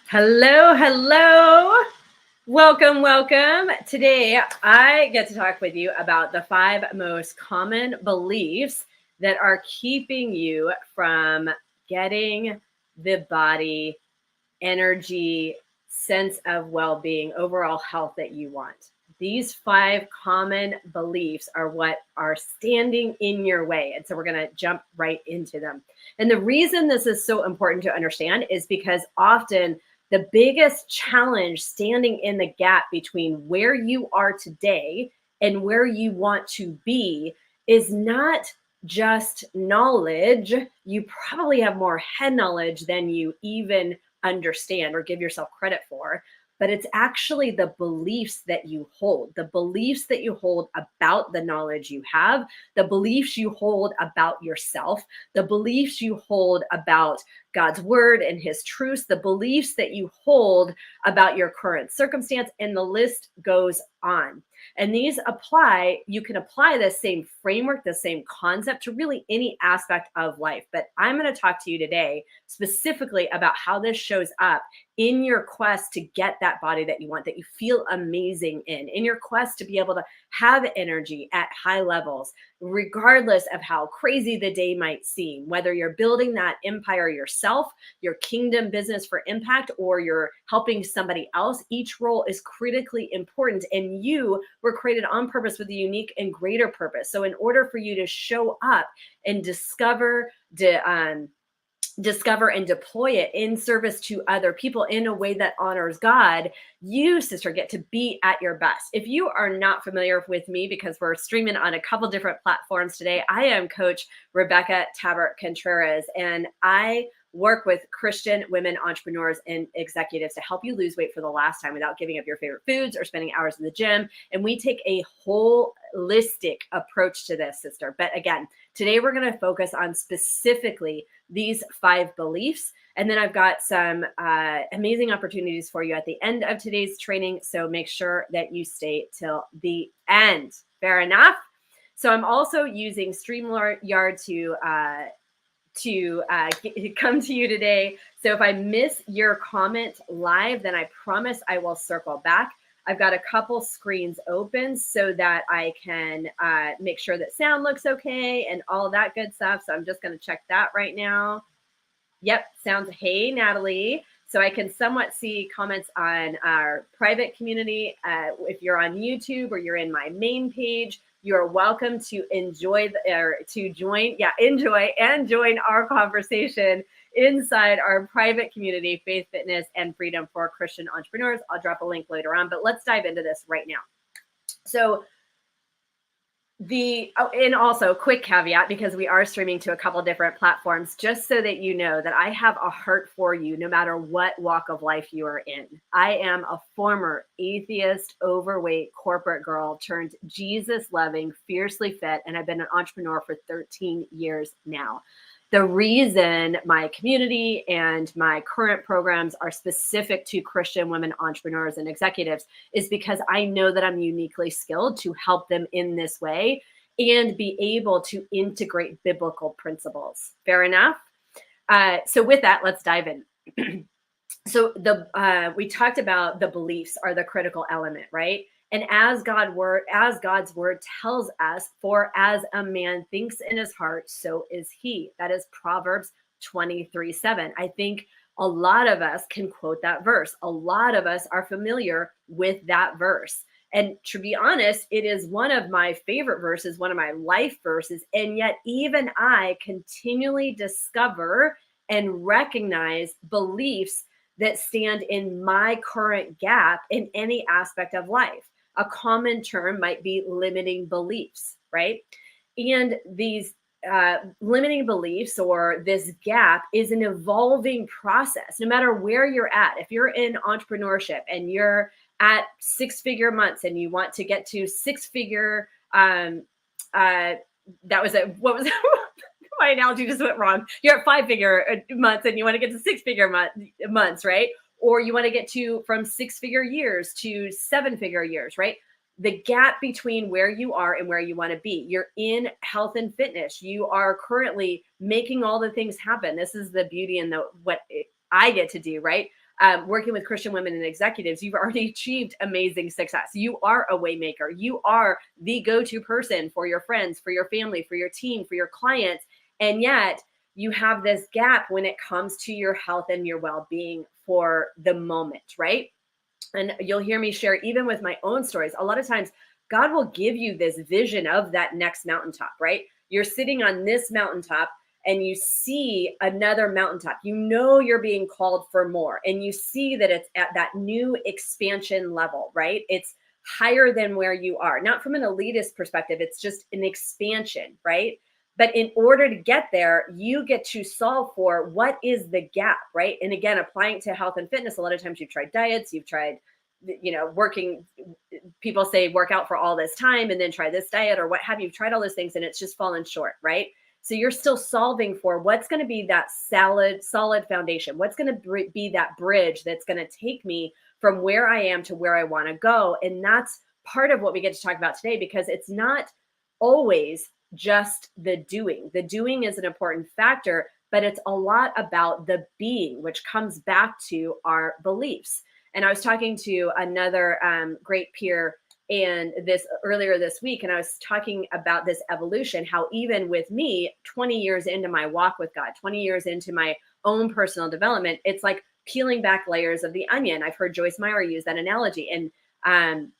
Hello, hello. Welcome, welcome. Today, I get to talk with you about the 5 most common beliefs that are keeping you from getting the body, energy, sense of well being, overall health that you want. These 5 common beliefs are what are standing in your way. And so we're going to jump right into them. And the reason this is so important to understand is because often the biggest challenge standing in the gap between where you are today and where you want to be is not just knowledge. You probably have more head knowledge than you even understand or give yourself credit for, but it's actually the beliefs that you hold, the beliefs that you hold about the knowledge you have, the beliefs you hold about yourself, the beliefs you hold about God's word and his truths, the beliefs that you hold about your current circumstance, and the list goes on. And these apply, you can apply the same framework, the same concept to really any aspect of life. But I'm going to talk to you today specifically about how this shows up in your quest to get that body that you want, that you feel amazing in your quest to be able to have energy at high levels, regardless of how crazy the day might seem, whether you're building that empire yourself, your kingdom business for impact, or you're helping somebody else. Each role is critically important, and you were created on purpose with a unique and greater purpose. So in order for you to show up and discover and deploy it in service to other people in a way that honors God, you, sister, get to be at your best. If you are not familiar with me, because we're streaming on a couple different platforms today, I am Coach Rebecca Tabert Contreras, and I work with Christian women entrepreneurs and executives to help you lose weight for the last time without giving up your favorite foods or spending hours in the gym. And we take a holistic approach to this, sister. But again, today we're going to focus on specifically these 5 beliefs. And then I've got some amazing opportunities for you at the end of today's training. So make sure that you stay till the end. Fair enough? So I'm also using StreamYard to come to you today. So if I miss your comment live, then I promise I will circle back. I've got a couple screens open so that I can make sure that sound looks okay and all that good stuff. So I'm just going to check that right now. Yep, sounds, hey, Natalie. So I can somewhat see comments on our private community. If you're on YouTube or you're in my main page, you're welcome to enjoy and join our conversation inside our private community, Faith, Fitness, and Freedom for Christian Entrepreneurs. I'll drop a link later on, but let's dive into this right now. So and also quick caveat, because we are streaming to a couple different platforms, just so that you know that I have a heart for you no matter what walk of life you are in. I am a former atheist, overweight corporate girl turned Jesus loving, fiercely fit, and I've been an entrepreneur for 13 years now. The reason my community and my current programs are specific to Christian women entrepreneurs and executives is because I know that I'm uniquely skilled to help them in this way and be able to integrate biblical principles. Fair enough? So with that, let's dive in. So we talked about the beliefs are the critical element, right? And as God's word tells us, for as a man thinks in his heart, so is he. That is Proverbs 23:7. I think a lot of us can quote that verse. A lot of us are familiar with that verse. And to be honest, it is one of my favorite verses, one of my life verses. And yet even I continually discover and recognize beliefs that stand in my current gap in any aspect of life. A common term might be limiting beliefs, right? And these limiting beliefs or this gap is an evolving process, no matter where you're at. If you're in entrepreneurship and you're at 6-figure months and you want to get to 6-figure, what was my analogy just went wrong. You're at 5-figure months and you want to get to 6-figure months, right? Or you want to get to from 6-figure years to 7-figure years, right? The gap between where you are and where you want to be. You're in health and fitness. You are currently making all the things happen. This is the beauty and what I get to do, right? working with Christian women and executives, you've already achieved amazing success. You are a waymaker. You are the go-to person for your friends, for your family, for your team, for your clients. And yet you have this gap when it comes to your health and your well-being for the moment, right? And you'll hear me share, even with my own stories, a lot of times God will give you this vision of that next mountaintop, right? You're sitting on this mountaintop and you see another mountaintop. You know you're being called for more, and you see that it's at that new expansion level, right? It's higher than where you are. Not from an elitist perspective, it's just an expansion, right? But in order to get there, you get to solve for what is the gap, right? And again, applying to health and fitness, a lot of times you've tried diets, you've tried, working, people say work out for all this time and then try this diet or what have you. You've tried all those things and it's just fallen short, right? So you're still solving for what's going to be that solid foundation. What's going to be that bridge that's going to take me from where I am to where I want to go. And that's part of what we get to talk about today, because it's not always just the doing. The doing is an important factor, but it's a lot about the being, which comes back to our beliefs. And I was talking to another great peer and this earlier this week, and I was talking about this evolution, how even with me, 20 years into my walk with God, 20 years into my own personal development, it's like peeling back layers of the onion. I've heard Joyce Meyer use that analogy. And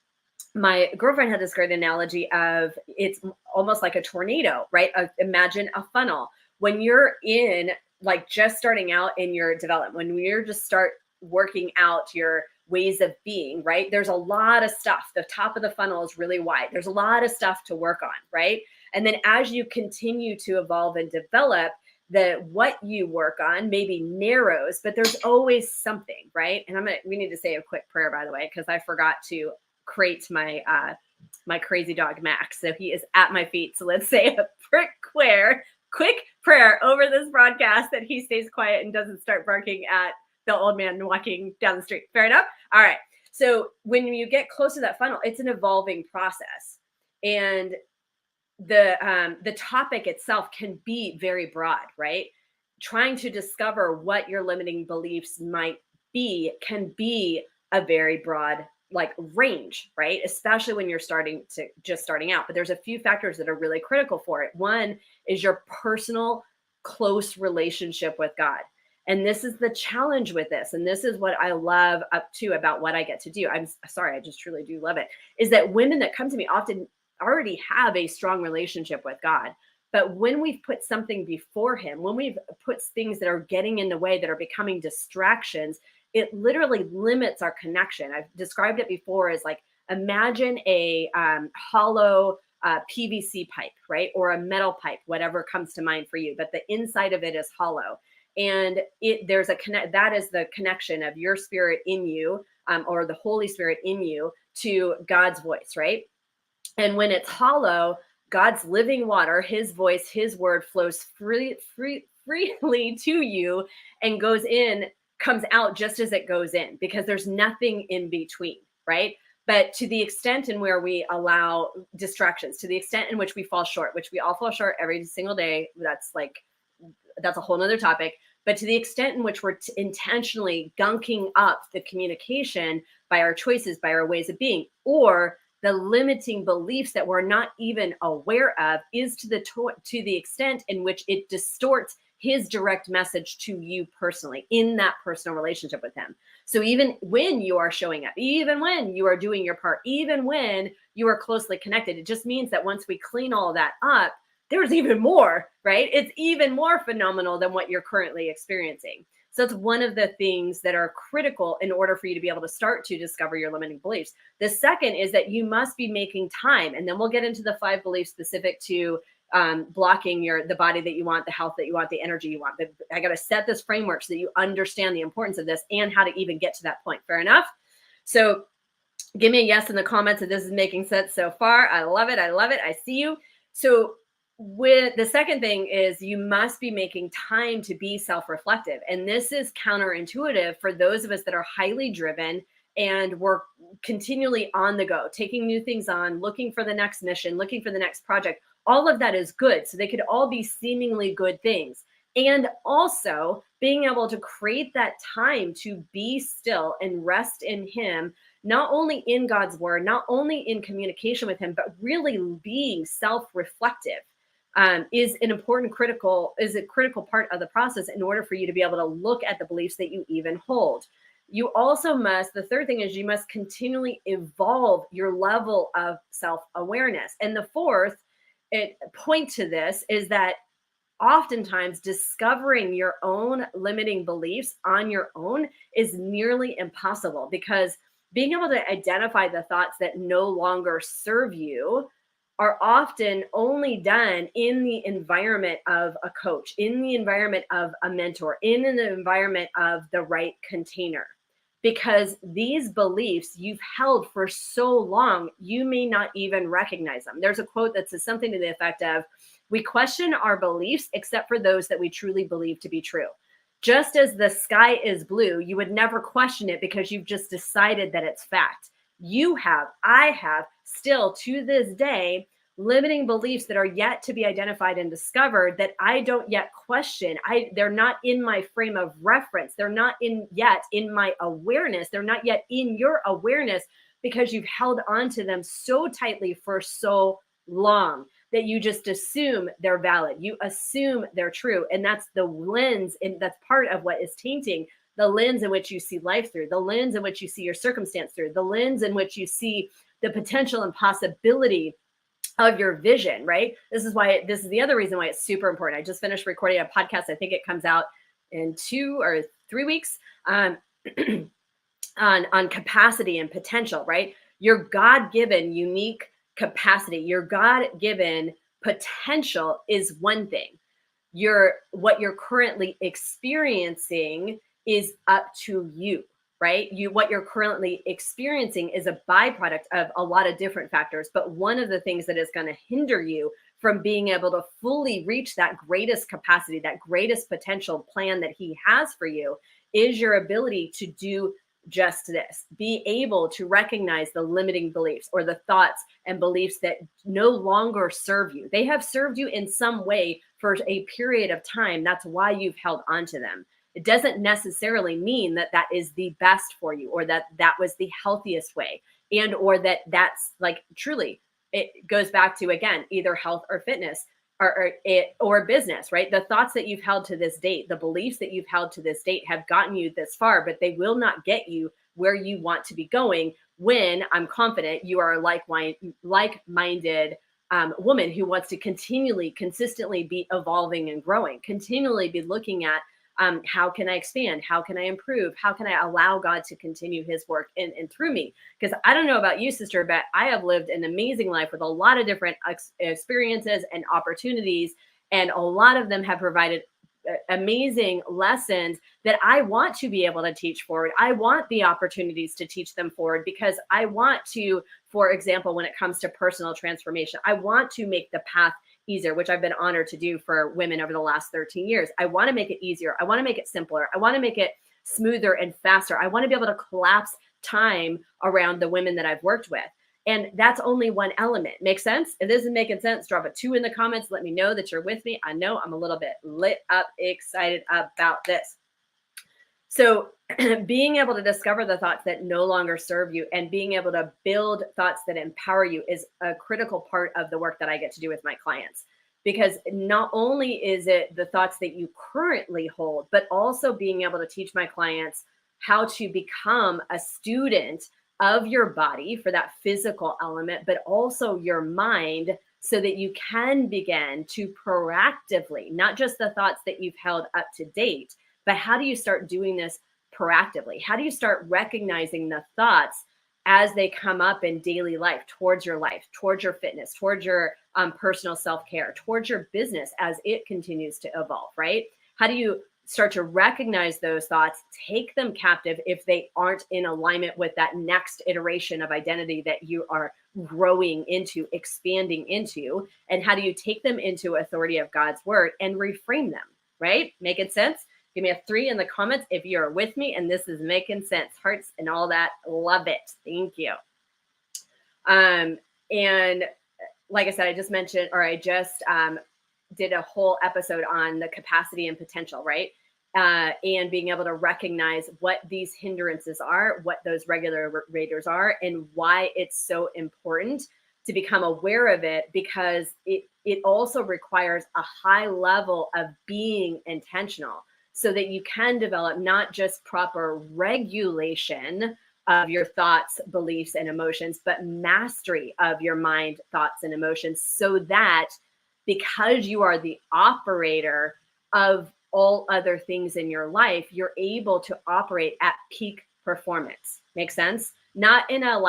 my girlfriend had this great analogy of it's almost like a tornado, right? Imagine a funnel. When you're in, like, just starting out in your development, when you're just start working out your ways of being, right? There's a lot of stuff. The top of the funnel is really wide. There's a lot of stuff to work on, right? And then as you continue to evolve and develop, what you work on maybe narrows, but there's always something, right? And we need to say a quick prayer, by the way, because I forgot to crate my my crazy dog Max. So he is at my feet. So let's say a quick prayer over this broadcast that he stays quiet and doesn't start barking at the old man walking down the street. Fair enough? All right. So when you get close to that funnel, it's an evolving process. And the topic itself can be very broad, right? Trying to discover what your limiting beliefs might be can be a very broad range, right? Especially when you're just starting out. But there's a few factors that are really critical for it. One is your personal close relationship with God. And this is the challenge with this. And this is what I love about what I get to do. I'm sorry, I just truly do love it, is that women that come to me often already have a strong relationship with God. But when we've put something before him, when we've put things that are getting in the way, that are becoming distractions, it literally limits our connection. I've described it before as imagine a hollow PVC pipe, right? Or a metal pipe, whatever comes to mind for you. But the inside of it is hollow. And that is the connection of your spirit in you, or the Holy Spirit in you, to God's voice, right? And when it's hollow, God's living water, his voice, his word flows freely to you and comes out just as it goes in, because there's nothing in between, right? But to the extent in where we allow distractions, to the extent in which we fall short, which we all fall short every single day, that's a whole nother topic. But to the extent in which we're intentionally gunking up the communication by our choices, by our ways of being, or the limiting beliefs that we're not even aware of, is to the extent in which it distorts his direct message to you personally in that personal relationship with him. So even when you are showing up, even when you are doing your part, even when you are closely connected, it just means that once we clean all that up, there's even more, right? It's even more phenomenal than what you're currently experiencing. So it's one of the things that are critical in order for you to be able to start to discover your limiting beliefs. The second is that you must be making time. And then we'll get into the 5 beliefs specific to blocking the body that you want, the health that you want, the energy you want. But I got to set this framework so that you understand the importance of this and how to even get to that point. Fair enough? So give me a yes in the comments if this is making sense so far. I love it. I love it. I see you. So with the second thing is you must be making time to be self-reflective. And this is counterintuitive for those of us that are highly driven and we're continually on the go, taking new things on, looking for the next mission, looking for the next project. All of that is good. So they could all be seemingly good things. And also being able to create that time to be still and rest in Him, not only in God's word, not only in communication with Him, but really being self-reflective. Is a critical part of the process in order for you to be able to look at the beliefs that you even hold. You also must, the third thing is you must continually evolve your level of self-awareness. And the fourth point to this is that oftentimes discovering your own limiting beliefs on your own is nearly impossible, because being able to identify the thoughts that no longer serve you are often only done in the environment of a coach, in the environment of a mentor, in an environment of the right container. Because these beliefs you've held for so long, you may not even recognize them. There's a quote that says something to the effect of, "We question our beliefs except for those that we truly believe to be true." Just as the sky is blue, you would never question it because you've just decided that it's fact. I have still to this day limiting beliefs that are yet to be identified and discovered that I don't yet question. They're not in my frame of reference. They're not yet in my awareness. They're not yet in your awareness because you've held on to them so tightly for so long that you just assume they're valid. You assume they're true. And that's the lens, and that's part of what is tainting the lens in which you see life through, the lens in which you see your circumstance through, the lens in which you see the potential and possibility of your vision, right? This is the other reason why it's super important. I just finished recording a podcast. I think it comes out in 2 or 3 weeks on capacity and potential, right? Your God-given unique capacity, your God-given potential is one thing. What you're currently experiencing is up to you, right? What you're currently experiencing is a byproduct of a lot of different factors. But one of the things that is going to hinder you from being able to fully reach that greatest capacity, that greatest potential plan that He has for you, is your ability to do just this. Be able to recognize the limiting beliefs or the thoughts and beliefs that no longer serve you. They have served you in some way for a period of time. That's why you've held on to them. It doesn't necessarily mean that that is the best for you, or that that was the healthiest way, and or that that's like truly, it goes back to, again, either health or fitness or business, right? The thoughts that you've held to this date, the beliefs that you've held to this date have gotten you this far, but they will not get you where you want to be going when, I'm confident, you are a like-minded woman who wants to consistently be evolving and growing, continually be looking at how can I expand? How can I improve? How can I allow God to continue His work in and through me? Because I don't know about you, sister, but I have lived an amazing life with a lot of different experiences and opportunities, and a lot of them have provided amazing lessons that I want to be able to teach forward. I want the opportunities to teach them forward because I want to, for example, when it comes to personal transformation, I want to make the path easier, which I've been honored to do for women over the last 13 years. I want to make it easier. I want to make it simpler. I want to make it smoother and faster. I want to be able to collapse time around the women that I've worked with. And that's only one element. Make sense? If this isn't making sense, drop a 2 in the comments. Let me know that you're with me. I know I'm a little bit lit up, excited about this. So being able to discover the thoughts that no longer serve you and being able to build thoughts that empower you is a critical part of the work that I get to do with my clients. Because not only is it the thoughts that you currently hold, but also being able to teach my clients how to become a student of your body for that physical element, but also your mind, so that you can begin to proactively, not just the thoughts that you've held up to date, but how do you start doing this proactively? How do you start recognizing the thoughts as they come up in daily life, towards your fitness, towards your personal self-care, towards your business as it continues to evolve, right? How do you start to recognize those thoughts, take them captive if they aren't in alignment with that next iteration of identity that you are growing into, expanding into? And how do you take them into authority of God's word and reframe them, right? Making sense? Give me a 3 in the comments if you're with me and this is making sense. Hearts and all that. Love it. Thank you. And like I said, I just did a whole episode on the capacity and potential, right? And being able to recognize what these hindrances are, what those regulators are, and why it's so important to become aware of it, because it also requires a high level of being intentional so that you can develop not just proper regulation of your thoughts, beliefs, and emotions, but mastery of your mind, thoughts, and emotions, so that because you are the operator of all other things in your life, you're able to operate at peak performance. Make sense? Not in a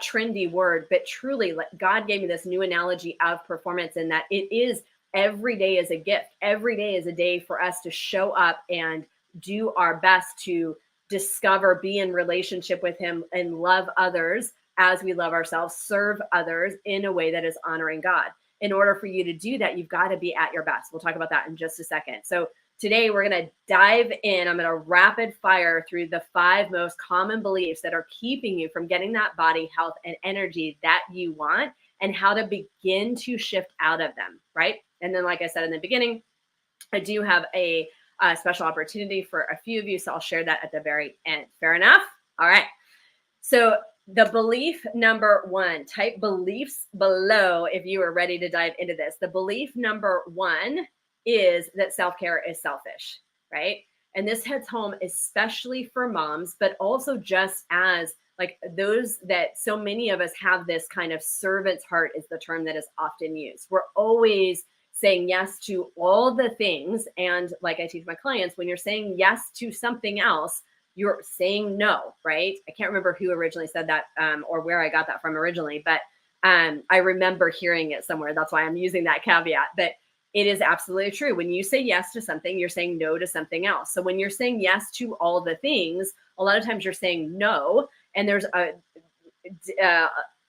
trendy word, but truly, like, God gave me this new analogy of performance, in that it is every day is a gift. Every day is a day for us to show up and do our best to discover, be in relationship with Him, and love others as we love ourselves, serve others in a way that is honoring God. In order for you to do that, you've got to be at your best. We'll talk about that in just a second. So today we're going to dive in. I'm going to rapid fire through the 5 most common beliefs that are keeping you from getting that body, health, and energy that you want, and how to begin to shift out of them, right? And then, like I said in the beginning, I do have a special opportunity for a few of you, so I'll share that at the very end. Fair enough? All right. So the belief number 1, type beliefs below if you are ready to dive into this. The belief number 1 is that self-care is selfish, right? And this hits home especially for moms, but also just as like those that so many of us have this kind of servant's heart is the term that is often used. We're always saying yes to all the things. And like I teach my clients, when you're saying yes to something else, you're saying no, right? I can't remember who originally said that or where I got that from originally, but I remember hearing it somewhere. That's why I'm using that caveat. But it is absolutely true. When you say yes to something, you're saying no to something else. So when you're saying yes to all the things, a lot of times you're saying no. And there's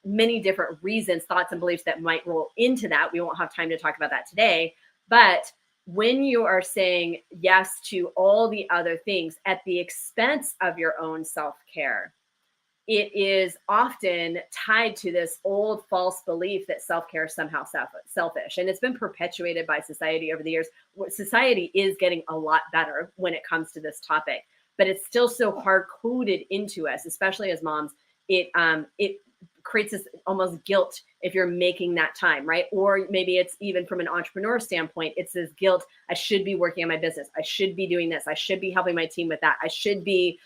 many different reasons, thoughts, and beliefs that might roll into that. We won't have time to talk about that today. But when you are saying yes to all the other things at the expense of your own self-care, it is often tied to this old false belief that self-care is somehow selfish. And it's been perpetuated by society over the years. Society is getting a lot better when it comes to this topic, but it's still so hard-coded into us, especially as moms. It creates this almost guilt if you're making that time, right? Or maybe it's even from an entrepreneur standpoint, it's this guilt. I should be working on my business. I should be doing this. I should be helping my team with that. I should be,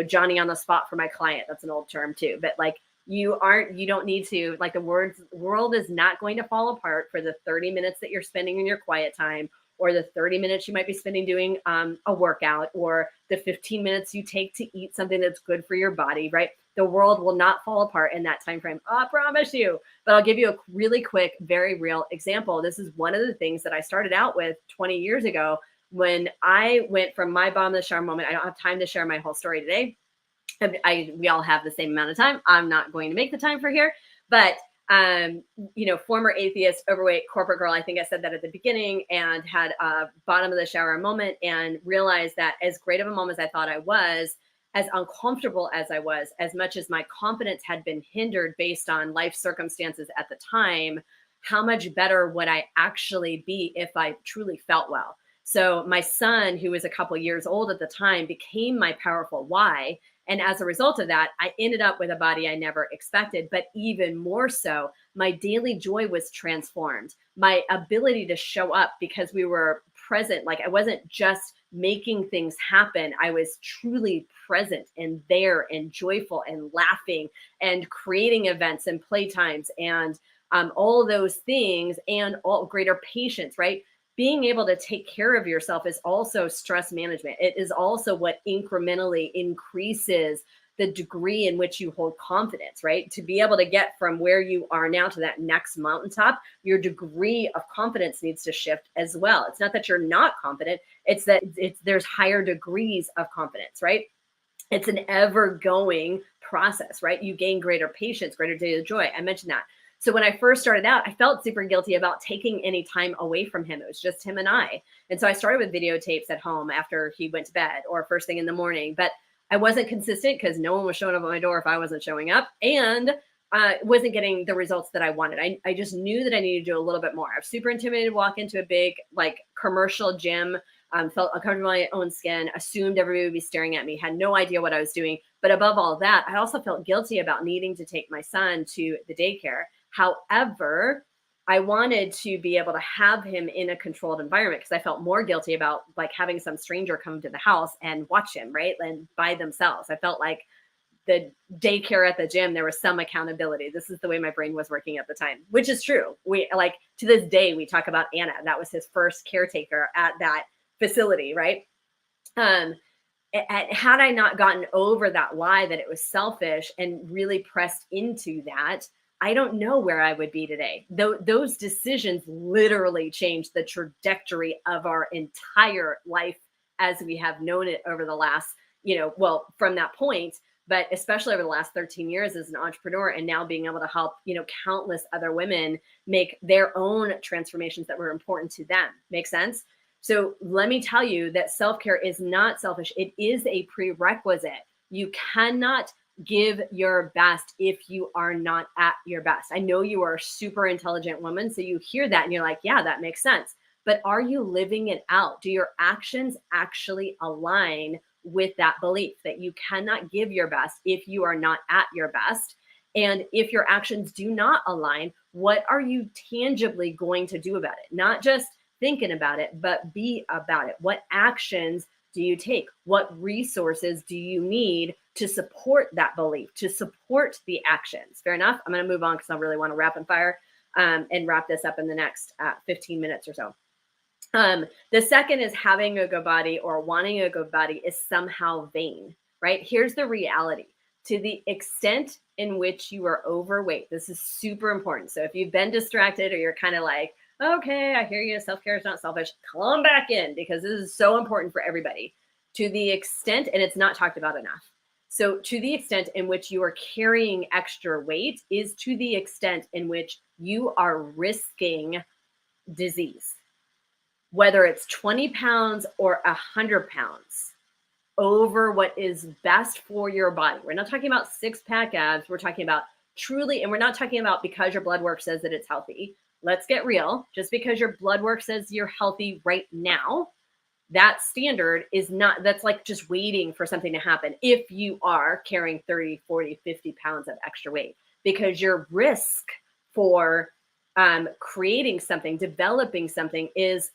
Johnny on the spot for my client. That's an old term too. But like you don't need to, like the world is not going to fall apart for the 30 minutes that you're spending in your quiet time, or the 30 minutes you might be spending doing a workout, or the 15 minutes you take to eat something that's good for your body, right? The world will not fall apart in that time frame. I promise you. But I'll give you a really quick, very real example. This is one of the things that I started out with 20 years ago when I went from my bottom of the shower moment. I don't have time to share my whole story today. We all have the same amount of time. I'm not going to make the time for here, but former atheist, overweight corporate girl. I think I said that at the beginning, and had a bottom of the shower moment and realized that as great of a mom as I thought I was, as uncomfortable as I was, as much as my confidence had been hindered based on life circumstances at the time, how much better would I actually be if I truly felt well? So my son, who was a couple years old at the time, became my powerful why. And as a result of that, I ended up with a body I never expected. But even more so, my daily joy was transformed. My ability to show up, because we were present, like I wasn't just making things happen. I was truly present and there and joyful and laughing and creating events and playtimes and all those things, and all greater patience, right? Being able to take care of yourself is also stress management. It is also what incrementally increases the degree in which you hold confidence, right? To be able to get from where you are now to that next mountaintop, your degree of confidence needs to shift as well. It's not that you're not confident, it's that there's higher degrees of confidence, right? It's an ever-going process, right? You gain greater patience, greater daily joy. I mentioned that. So when I first started out, I felt super guilty about taking any time away from him. It was just him and I. And so I started with videotapes at home after he went to bed or first thing in the morning. But I wasn't consistent because no one was showing up at my door if I wasn't showing up. And wasn't getting the results that I wanted. I just knew that I needed to do a little bit more. I was super intimidated to walk into a big like commercial gym, felt uncomfortable in my own skin, assumed everybody would be staring at me, had no idea what I was doing. But above all that, I also felt guilty about needing to take my son to the daycare. However, I wanted to be able to have him in a controlled environment because I felt more guilty about like having some stranger come to the house and watch him, right? And by themselves. I felt like the daycare at the gym, there was some accountability. This is the way my brain was working at the time, which is true. We like to this day, we talk about Anna. That was his first caretaker at that facility, right? Had I not gotten over that lie that it was selfish and really pressed into that, I don't know where I would be today. Those decisions literally changed the trajectory of our entire life as we have known it over the last, well, from that point, but especially over the last 13 years as an entrepreneur and now being able to help, countless other women make their own transformations that were important to them. Make sense? So let me tell you that self-care is not selfish. It is a prerequisite. You cannot give your best if you are not at your best. I know you are a super intelligent woman, so you hear that and you're like, yeah, that makes sense. But are you living it out? Do your actions actually align with that belief that you cannot give your best if you are not at your best? And if your actions do not align, what are you tangibly going to do about it? Not just thinking about it, but be about it. What actions do you take? What resources do you need to support that belief, to support the actions? Fair enough. I'm going to move on because I really want to rapid fire and wrap this up in the next 15 minutes or so. The second is having a good body or wanting a good body is somehow vain, right? Here's the reality. To the extent in which you are overweight, this is super important. So if you've been distracted or you're kind of like, okay, I hear you, self-care is not selfish, come back in because this is so important for everybody. To the extent, and it's not talked about enough. So to the extent in which you are carrying extra weight is to the extent in which you are risking disease. Whether it's 20 pounds or 100 pounds over what is best for your body. We're not talking about six-pack abs. We're talking about truly, and we're not talking about because your blood work says that it's healthy. Let's get real. Just because your blood work says you're healthy right now, that standard is not, that's like just waiting for something to happen if you are carrying 30, 40, 50 pounds of extra weight, because your risk for creating something, developing something is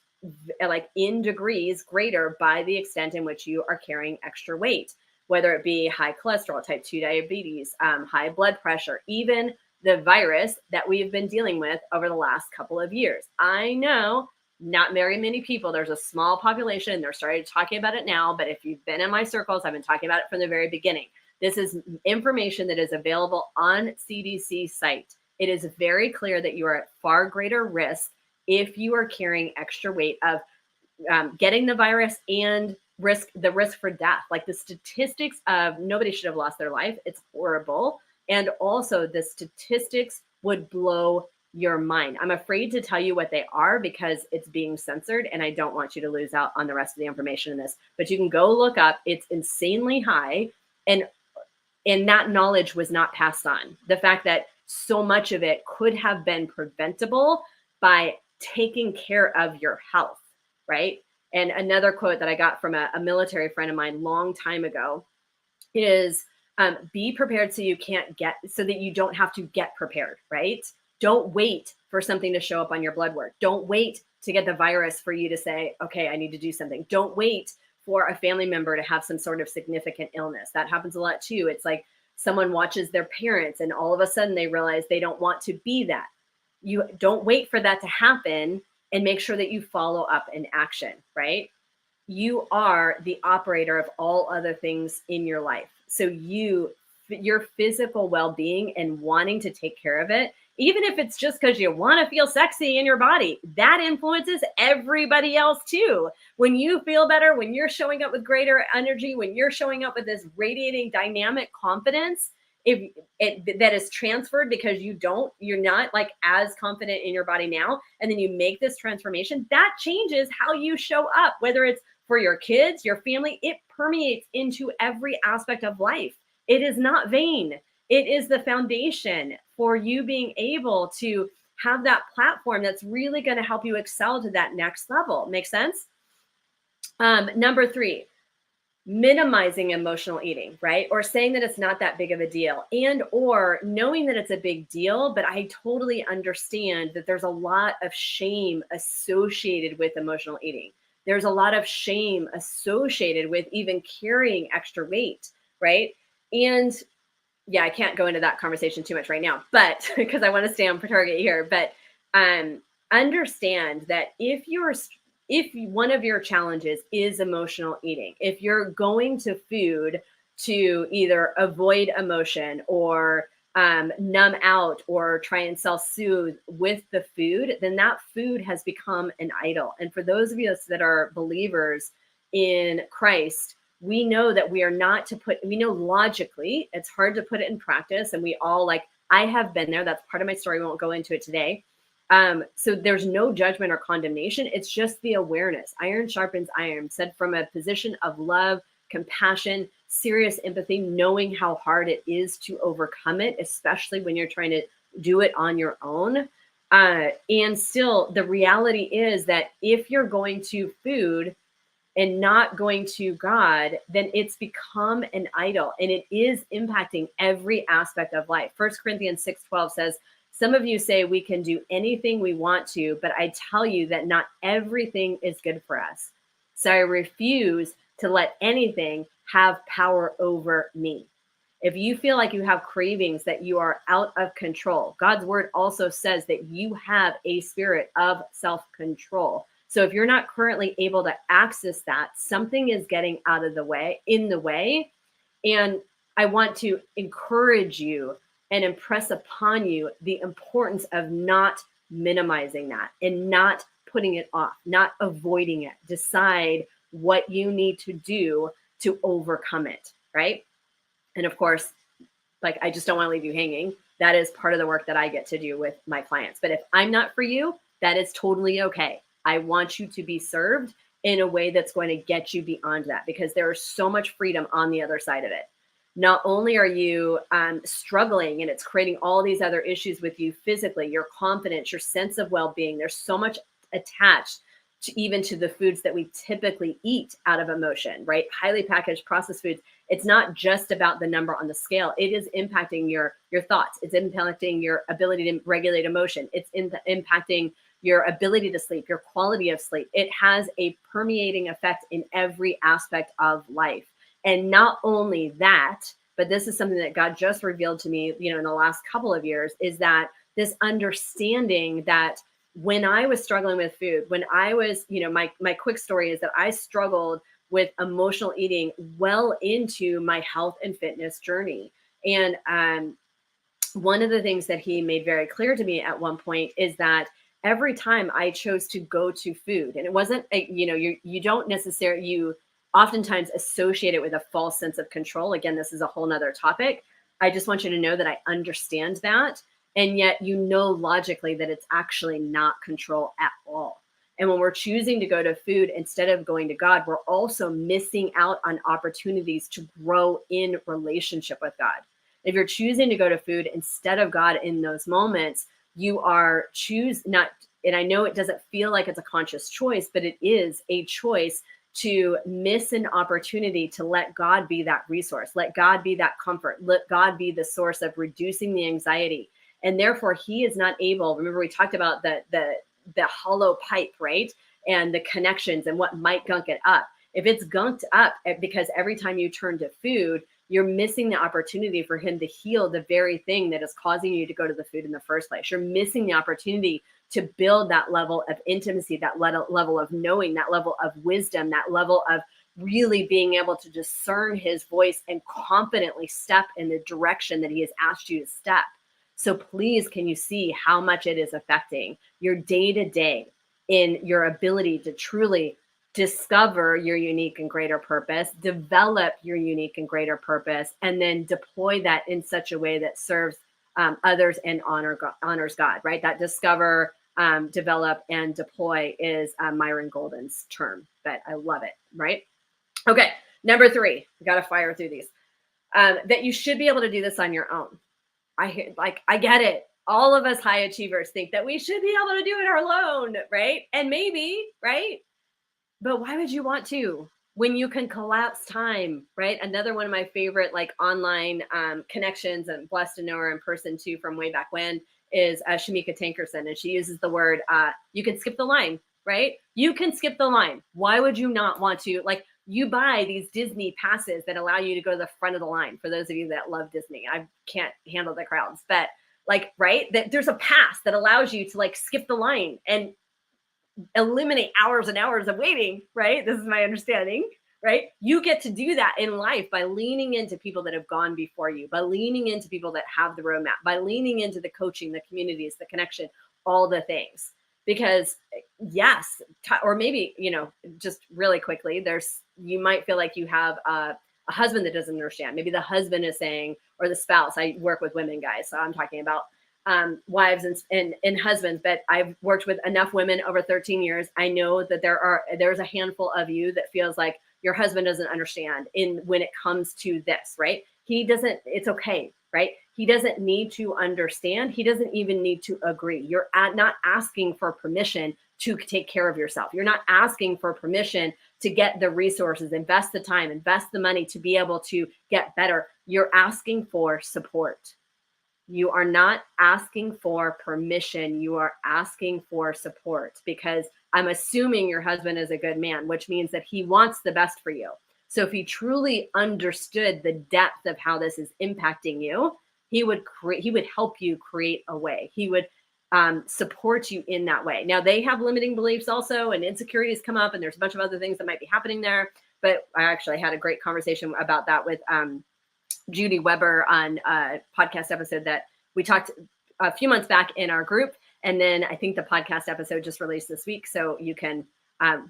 like in degrees greater by the extent in which you are carrying extra weight, whether it be high cholesterol, type 2 diabetes, high blood pressure, even the virus that we've been dealing with over the last couple of years. I know not very many people, there's a small population, they're starting talking about it now, but if you've been in my circles, I've been talking about it from the very beginning. This is information that is available on CDC site. It is very clear that you are at far greater risk if you are carrying extra weight of getting the virus and the risk for death. Like the statistics of nobody should have lost their life. It's horrible. And also the statistics would blow your mind. I'm afraid to tell you what they are because it's being censored and I don't want you to lose out on the rest of the information in this, but you can go look up. It's insanely high. And that knowledge was not passed on. The fact that so much of it could have been preventable by taking care of your health, right? And another quote that I got from a military friend of mine long time ago is be prepared so that you don't have to get prepared, right? Don't wait for something to show up on your blood work. Don't wait to get the virus for you to say, okay, I need to do something. Don't wait for a family member to have some sort of significant illness. That happens a lot too. It's like someone watches their parents and all of a sudden they realize they don't want to be that. You don't wait for that to happen and make sure that you follow up in action, right? You are the operator of all other things in your life. So your physical well-being and wanting to take care of it, even if it's just because you want to feel sexy in your body, that influences everybody else too. When you feel better, when you're showing up with greater energy, when you're showing up with this radiating dynamic confidence, that is transferred because you're not like as confident in your body now, and then you make this transformation, that changes how you show up, whether it's for your kids, your family, it permeates into every aspect of life. It is not vain. It is the foundation for you being able to have that platform that's really going to help you excel to that next level. Make sense? Number 3, minimizing emotional eating, right? Or saying that it's not that big of a deal, and or knowing that it's a big deal, but I totally understand that there's a lot of shame associated with emotional eating. There's a lot of shame associated with even carrying extra weight, right? And yeah, I can't go into that conversation too much right now, but because I want to stay on target here, but understand that if one of your challenges is emotional eating, if you're going to food to either avoid emotion or numb out or try and self-soothe with the food, then that food has become an idol. And for those of us that are believers in Christ, we know that we are not to put, we know logically, it's hard to put it in practice. And we all, like, I have been there. That's part of my story. We won't go into it today. So there's no judgment or condemnation. It's just the awareness. Iron sharpens iron, said from a position of love, compassion, serious empathy, knowing how hard it is to overcome it, especially when you're trying to do it on your own. And still, the reality is that if you're going to food and not going to God, then it's become an idol, and it is impacting every aspect of life. 1 Corinthians 6:12 says, some of you say we can do anything we want to, but I tell you that not everything is good for us. So I refuse to let anything have power over me. If you feel like you have cravings, that you are out of control, God's word also says that you have a spirit of self-control. So if you're not currently able to access that, something is getting out of the way, in the way. And I want to encourage you and impress upon you the importance of not minimizing that and not putting it off, not avoiding it. Decide what you need to do to overcome it, right? And of course, like, I just don't want to leave you hanging. That is part of the work that I get to do with my clients. But if I'm not for you, that is totally okay. I want you to be served in a way that's going to get you beyond that, because there is so much freedom on the other side of it. Not only are you struggling and it's creating all these other issues with you physically, your confidence, your sense of well-being, there's so much attached to even to the foods that we typically eat out of emotion, right? Highly packaged processed foods. It's not just about the number on the scale. It is impacting your thoughts. It's impacting your ability to regulate emotion. It's impacting your ability to sleep, your quality of sleep. It has a permeating effect in every aspect of life. And not only that, but this is something that God just revealed to me, in the last couple of years, is that this understanding that when I was struggling with food, when I was, my quick story is that I struggled with emotional eating well into my health and fitness journey. And one of the things that he made very clear to me at one point is that every time I chose to go to food, and it wasn't, you don't necessarily, you oftentimes associate it with a false sense of control. Again, this is a whole nother topic. I just want you to know that I understand that. And yet, logically that it's actually not control at all. And when we're choosing to go to food instead of going to God, we're also missing out on opportunities to grow in relationship with God. If you're choosing to go to food instead of God in those moments, you are and I know it doesn't feel like it's a conscious choice, but it is a choice to miss an opportunity to let God be that resource, let God be that comfort, let God be the source of reducing the anxiety. And therefore he is not able, remember we talked about the hollow pipe, right? And the connections and what might gunk it up. If it's gunked up because every time you turn to food, you're missing the opportunity for him to heal the very thing that is causing you to go to the food in the first place. You're missing the opportunity to build that level of intimacy, that level of knowing, that level of wisdom, that level of really being able to discern his voice and confidently step in the direction that he has asked you to step. So please, can you see how much it is affecting your day-to-day in your ability to truly discover your unique and greater purpose, develop your unique and greater purpose, and then deploy that in such a way that serves others and honors God, right? That discover, develop, and deploy is Myron Golden's term, but I love it, right? Okay, number 3, we got to fire through these. that you should be able to do this on your own. I get it. All of us high achievers think that we should be able to do it alone, right? And maybe, right? But why would you want to when you can collapse time, right? Another one of my favorite like online connections, and blessed to know her in person too from way back when, is Shamika Tankerson. And she uses the word, you can skip the line, right? You can skip the line. Why would you not want to? Like, you buy these Disney passes that allow you to go to the front of the line. For those of you that love Disney, I can't handle the crowds, but like, right, that there's a pass that allows you to like skip the line and eliminate hours and hours of waiting, right? This is my understanding, right? You get to do that in life by leaning into people that have gone before you, by leaning into people that have the roadmap, by leaning into the coaching, the communities, the connection, all the things. Because yes, or maybe, just really quickly, you might feel like you have a husband that doesn't understand. Maybe the husband is saying, or the spouse, I work with women, guys, so I'm talking about wives and husbands, but I've worked with enough women over 13 years. I know that there's a handful of you that feels like your husband doesn't understand when it comes to this, right? He doesn't, it's okay, right? He doesn't need to understand. He doesn't even need to agree. You're not asking for permission to take care of yourself. You're not asking for permission to get the resources, invest the time, invest the money to be able to get better. You're asking for support. You are not asking for permission. You are asking for support, because I'm assuming your husband is a good man, which means that he wants the best for you. So if he truly understood the depth of how this is impacting you, he would help you create a way. He would support you in that way. Now, they have limiting beliefs also, and insecurities come up, and there's a bunch of other things that might be happening there. But I actually had a great conversation about that with Judy Weber on a podcast episode that we talked a few months back in our group. And then I think the podcast episode just released this week. So you can,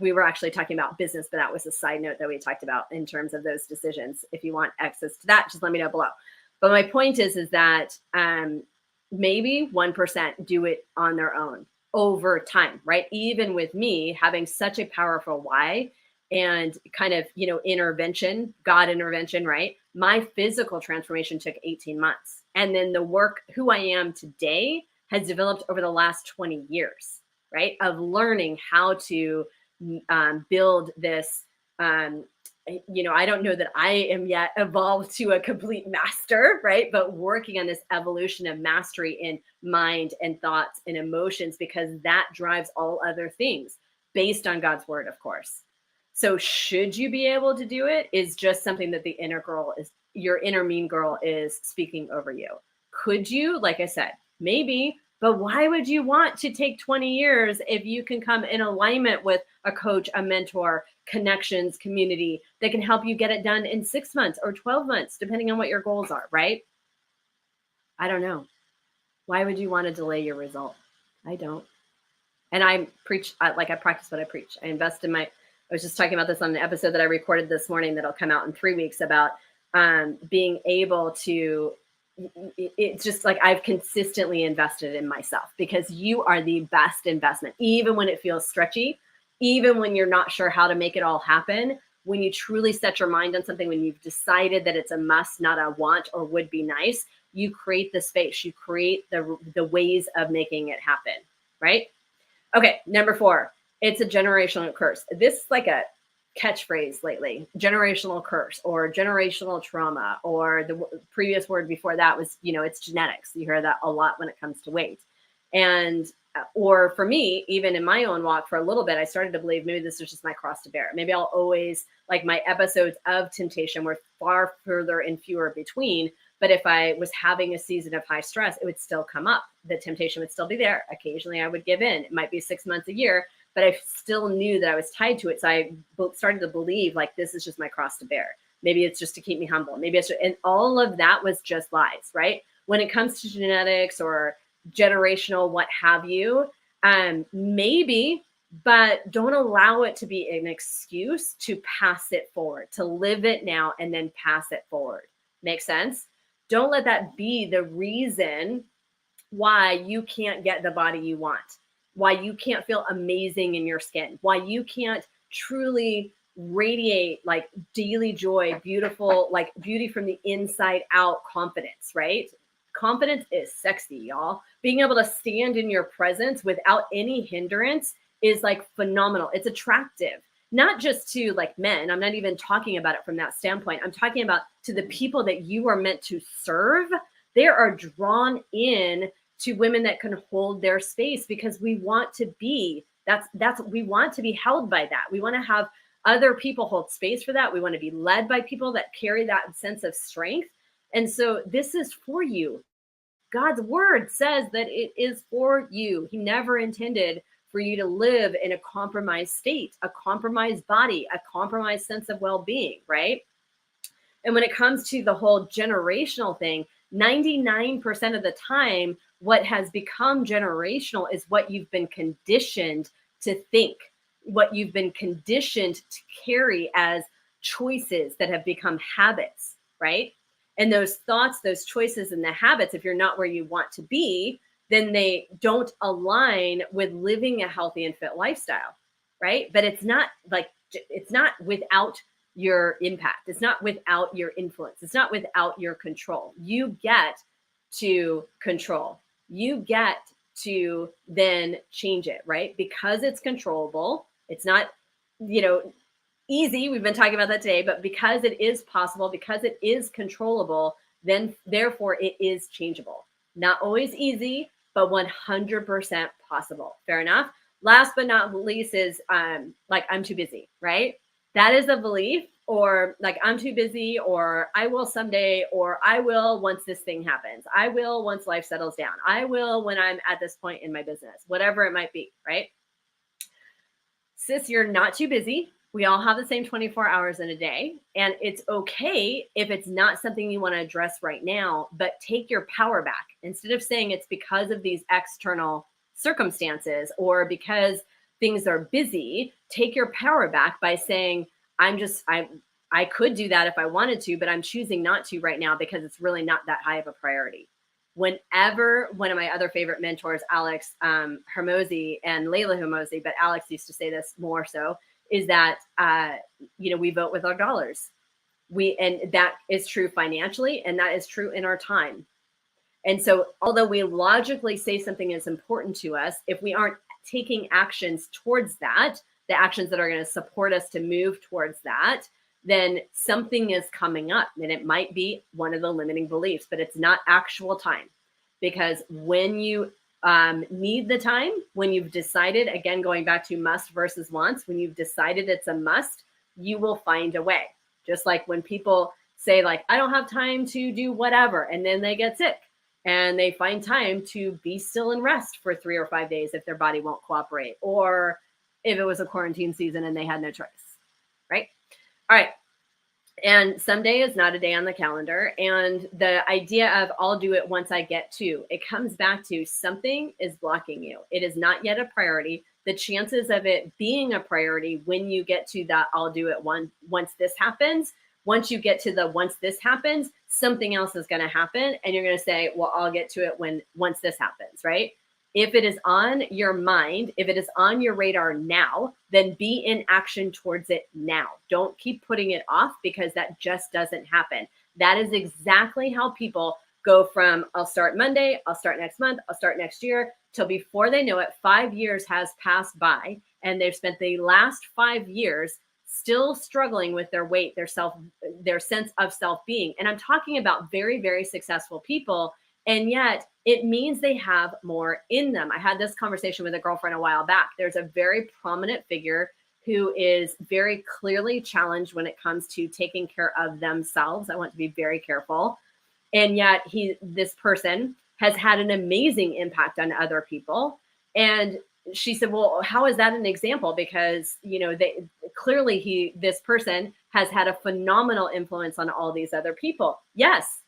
we were actually talking about business, but that was a side note that we talked about in terms of those decisions. If you want access to that, just let me know below. But my point is that maybe 1% do it on their own over time, right? Even with me having such a powerful why and kind of, intervention, God intervention, right? My physical transformation took 18 months. And then the work, who I am today, has developed over the last 20 years, right? Of learning how to build this. I don't know that I am yet evolved to a complete master, right? But working on this evolution of mastery in mind and thoughts and emotions, because that drives all other things based on God's word, of course. So should you be able to do it is just something that the your inner mean girl is speaking over you. Could you? Like I said, maybe, but why would you want to take 20 years if you can come in alignment with a coach, a mentor, connections, community that can help you get it done in 6 months or 12 months, depending on what your goals are, right? I don't know. Why would you want to delay your result? I don't. And I practice what I preach. I invest in I was just talking about this on an episode that I recorded this morning that'll come out in 3 weeks about being able to, it's just like I've consistently invested in myself, because you are the best investment, even when it feels stretchy, even when you're not sure how to make it all happen. When you truly set your mind on something, when you've decided that it's a must, not a want or would be nice, you create the space, you create the ways of making it happen, right? Okay, number 4. It's a generational curse. This is like a catchphrase lately, generational curse or generational trauma, or the previous word before that was, it's genetics. You hear that a lot when it comes to weight. And, or for me, even in my own walk for a little bit, I started to believe maybe this is just my cross to bear. Maybe I'll always, like, my episodes of temptation were far further and fewer between. But if I was having a season of high stress, it would still come up. The temptation would still be there. Occasionally I would give in. It might be 6 months, a year, but I still knew that I was tied to it. So I started to believe, like, this is just my cross to bear. Maybe it's just to keep me humble. Maybe it's and all of that was just lies, right? When it comes to genetics or generational, what have you, maybe, but don't allow it to be an excuse to pass it forward, to live it now and then pass it forward. Make sense? Don't let that be the reason why you can't get the body you want, why you can't feel amazing in your skin, why you can't truly radiate like daily joy, beautiful, like beauty from the inside out confidence, right? Confidence is sexy, y'all. Being able to stand in your presence without any hindrance is like phenomenal. It's attractive, not just to like men. I'm not even talking about it from that standpoint. I'm talking about to the people that you are meant to serve. They are drawn in to women that can hold their space, because we want to be, we want to be held by that. We want to have other people hold space for that. We want to be led by people that carry that sense of strength. And so this is for you. God's word says that it is for you. He never intended for you to live in a compromised state, a compromised body, a compromised sense of well-being, right? And when it comes to the whole generational thing, 99% of the time, what has become generational is what you've been conditioned to think, what you've been conditioned to carry as choices that have become habits, right? And those thoughts, those choices, and the habits, if you're not where you want to be, then they don't align with living a healthy and fit lifestyle, right? But it's not without your impact. It's not without your influence. It's not without your control. You get to control. You get to then change it, right? Because it's controllable. It's not, easy. We've been talking about that today, but because it is possible, because it is controllable, then therefore it is changeable. Not always easy, but 100% possible. Fair enough. Last but not least is I'm too busy, right? That is a belief, or like I'm too busy, or I will someday, or I will once this thing happens. I will once life settles down. I will when I'm at this point in my business, whatever it might be, right? Sis, you're not too busy. We all have the same 24 hours in a day, and it's okay if it's not something you want to address right now, but take your power back. Instead of saying it's because of these external circumstances or because things are busy, take your power back by saying, I could do that if I wanted to, but I'm choosing not to right now because it's really not that high of a priority. Whenever one of my other favorite mentors, Alex Hermosi and Layla Hermosi, but Alex used to say this more so, is that, we vote with our dollars. And that is true financially, and that is true in our time. And so although we logically say something is important to us, if we aren't taking actions towards that, the actions that are going to support us to move towards that, then something is coming up. And it might be one of the limiting beliefs, but it's not actual time. Because when you need the time, when you've decided, again, going back to must versus wants, when you've decided it's a must, you will find a way. Just like when people say like, I don't have time to do whatever, and then they get sick and they find time to be still and rest for 3 or 5 days if their body won't cooperate, or if it was a quarantine season and they had no choice, right? All right. And someday is not a day on the calendar. And the idea of I'll do it once I get to, it comes back to something is blocking you. It is not yet a priority. The chances of it being a priority when you get to that, I'll do it once this happens. Once you get to the once this happens, something else is going to happen. And you're going to say, well, I'll get to it once this happens, right? If it is on your mind, if it is on your radar now, then be in action towards it now. Don't keep putting it off, because that just doesn't happen. That is exactly how people go from I'll start Monday, I'll start next month, I'll start next year, till before they know it, 5 years has passed by, and they've spent the last 5 years still struggling with their weight, their sense of self-being. And I'm talking about very, very successful people. And yet it means they have more in them. I had this conversation with a girlfriend a while back. There's a very prominent figure who is very clearly challenged when it comes to taking care of themselves. I want to be very careful. And yet this person has had an amazing impact on other people. And she said, well, how is that an example? Because, this person has had a phenomenal influence on all these other people. Yes.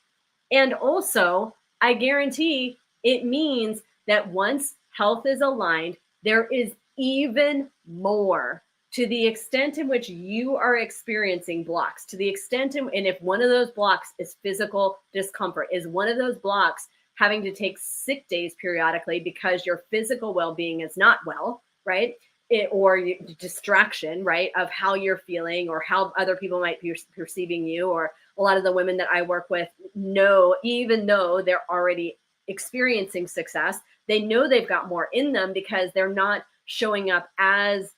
And also, I guarantee it means that once health is aligned, there is even more, to the extent in which you are experiencing blocks, to the extent and if one of those blocks is physical discomfort, is one of those blocks having to take sick days periodically because your physical well-being is not well, right? distraction, right, of how you're feeling or how other people might be perceiving you. Or a lot of the women that I work with know, even though they're already experiencing success, they know they've got more in them because they're not showing up as,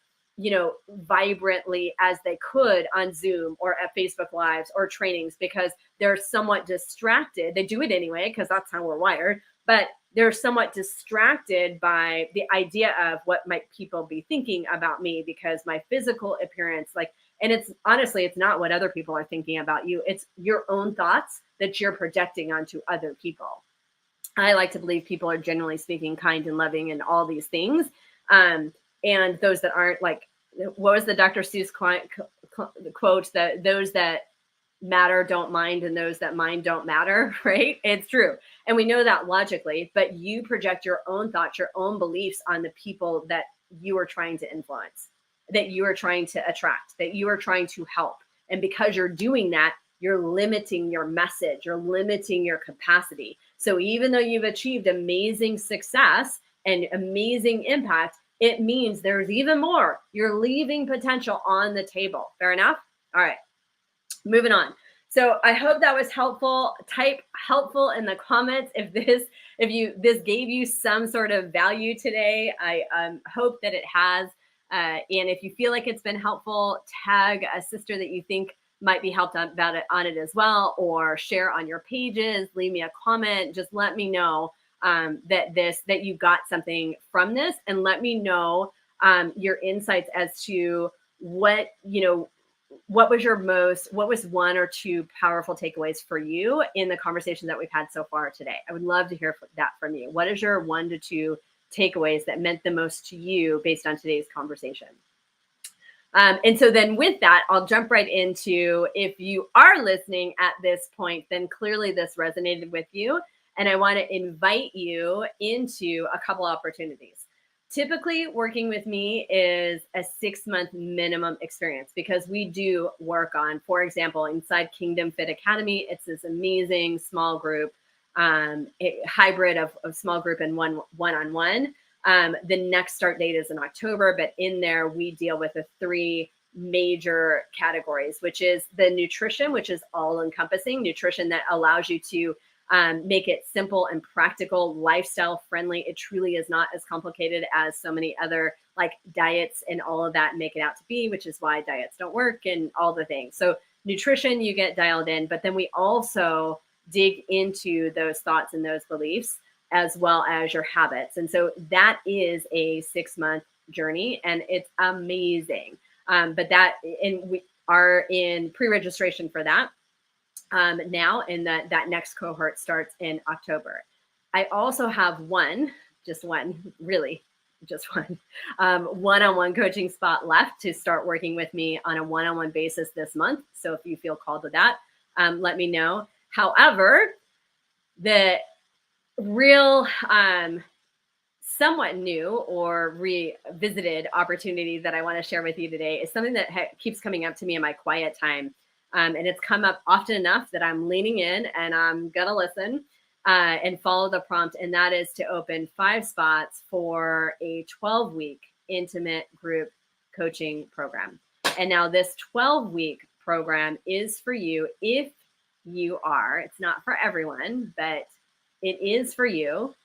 vibrantly as they could on Zoom or at Facebook Lives or trainings, because they're somewhat distracted. They do it anyway, because that's how we're wired, but they're somewhat distracted by the idea of what might people be thinking about me, because my physical appearance, and it's honestly, it's not what other people are thinking about you. It's your own thoughts that you're projecting onto other people. I like to believe people are generally speaking kind and loving and all these things. And those that aren't, like, what was the Dr. Seuss quote, that those that matter don't mind and those that mind don't matter, right? It's true. And we know that logically, but you project your own thoughts, your own beliefs on the people that you are trying to influence, that you are trying to attract, that you are trying to help. And because you're doing that, you're limiting your message, you're limiting your capacity. So even though you've achieved amazing success and amazing impact, it means there's even more. You're leaving potential on the table. Fair enough? All right, moving on. So I hope that was helpful. Type helpful in the comments if this gave you some sort of value today. I hope that it has. And if you feel like it's been helpful, tag a sister that you think might be helped on it as well, or share on your pages, leave me a comment, just let me know that you got something from this, and let me know your insights as to what was one or two powerful takeaways for you in the conversation that we've had so far today. I would love to hear that from you. What is your 1 to 2 takeaways that meant the most to you based on today's conversation? And so then with that, I'll jump right into, if you are listening at this point, then clearly this resonated with you. And I want to invite you into a couple opportunities. Typically, working with me is a 6-month minimum experience, because we do work on, for example, inside Kingdom Fit Academy, it's this amazing small group, hybrid of small group and one-on-one. The next start date is in October, but in there we deal with the 3 major categories, which is the nutrition, which is all encompassing nutrition that allows you to make it simple and practical, lifestyle friendly. It truly is not as complicated as so many other like diets and all of that make it out to be, which is why diets don't work and all the things. So nutrition, you get dialed in, but then we also dig into those thoughts and those beliefs, as well as your habits. And so that is a 6-month journey, and it's amazing. And we are in pre-registration for that now, and that next cohort starts in October. I also have just one one-on-one coaching spot left to start working with me on a one-on-one basis this month. So if you feel called to that, let me know. However, the real somewhat new or revisited opportunity that I want to share with you today is something that keeps coming up to me in my quiet time. And it's come up often enough that I'm leaning in and I'm going to listen and follow the prompt. And that is to open 5 spots for a 12-week intimate group coaching program. And now this 12-week program is for you if you are, it's not for everyone, but it is for you.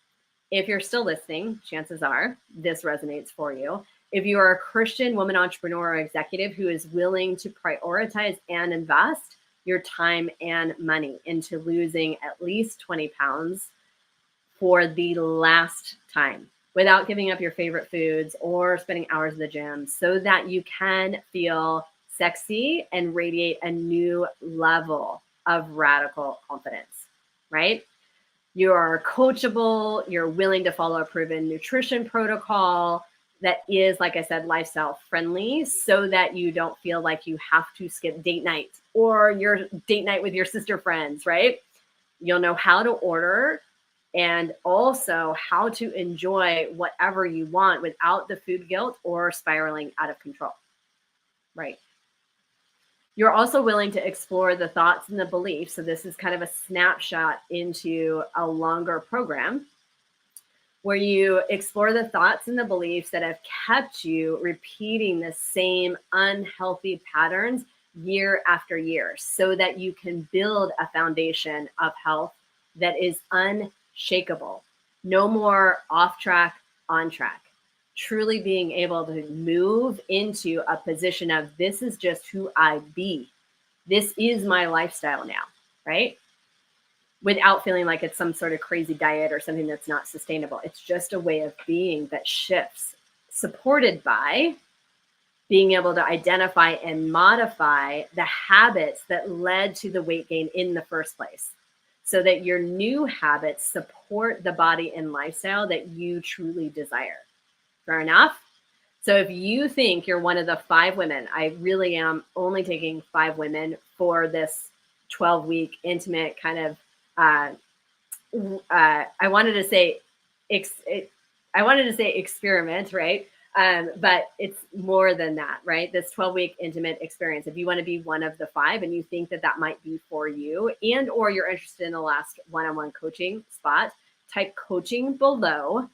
If you're still listening, chances are this resonates for you. If you are a Christian woman entrepreneur or executive who is willing to prioritize and invest your time and money into losing at least 20 pounds for the last time without giving up your favorite foods or spending hours in the gym, so that you can feel sexy and radiate a new level of radical confidence, right? You are coachable, you're willing to follow a proven nutrition protocol that is, like I said, lifestyle friendly, so that you don't feel like you have to skip date night or your date night with your sister friends, right? You'll know how to order and also how to enjoy whatever you want without the food guilt or spiraling out of control, right? You're also willing to explore the thoughts and the beliefs. So this is kind of a snapshot into a longer program where you explore the thoughts and the beliefs that have kept you repeating the same unhealthy patterns year after year, so that you can build a foundation of health that is unshakable. No more off track, on track. Truly being able to move into a position of, this is just who I be. This is my lifestyle now, right? Without feeling like it's some sort of crazy diet or something that's not sustainable. It's just a way of being that shifts, supported by being able to identify and modify the habits that led to the weight gain in the first place, so that your new habits support the body and lifestyle that you truly desire. Fair enough? So if you think you're one of the 5 women, I really am only taking 5 women for this 12-week intimate kind of, I wanted to say experiment, right? But it's more than that, right? This 12-week intimate experience. If you want to be one of the 5 and you think that that might be for you, and or you're interested in the last one-on-one coaching spot, type coaching below.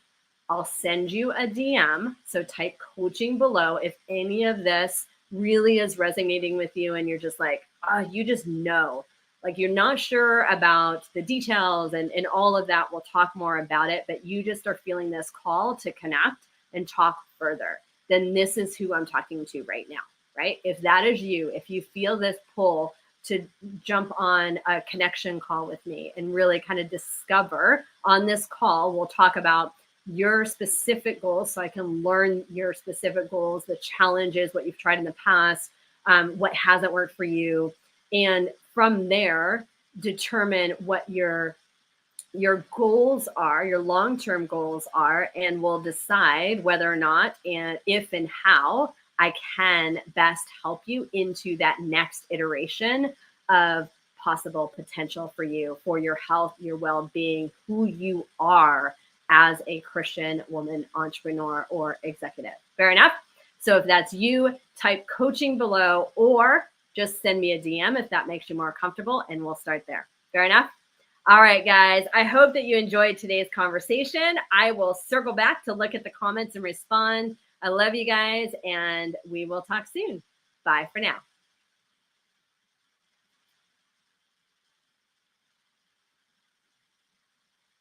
I'll send you a DM. So type coaching below if any of this really is resonating with you and you're just like, oh, you just know. Like, you're not sure about the details and all of that. We'll talk more about it, but you just are feeling this call to connect and talk further. Then this is who I'm talking to right now, right? If that is you, if you feel this pull to jump on a connection call with me and really kind of discover on this call, we'll talk about your specific goals, so I can learn your specific goals, the challenges, what you've tried in the past, what hasn't worked for you. And from there, determine what your goals are, your long-term goals are, and we'll decide whether or not, and if and how I can best help you into that next iteration of possible potential for you, for your health, your well-being, who you are as a Christian woman, entrepreneur, or executive. Fair enough? So if that's you, type coaching below, or just send me a DM if that makes you more comfortable, and we'll start there. Fair enough? All right, guys. I hope that you enjoyed today's conversation. I will circle back to look at the comments and respond. I love you guys, and we will talk soon. Bye for now.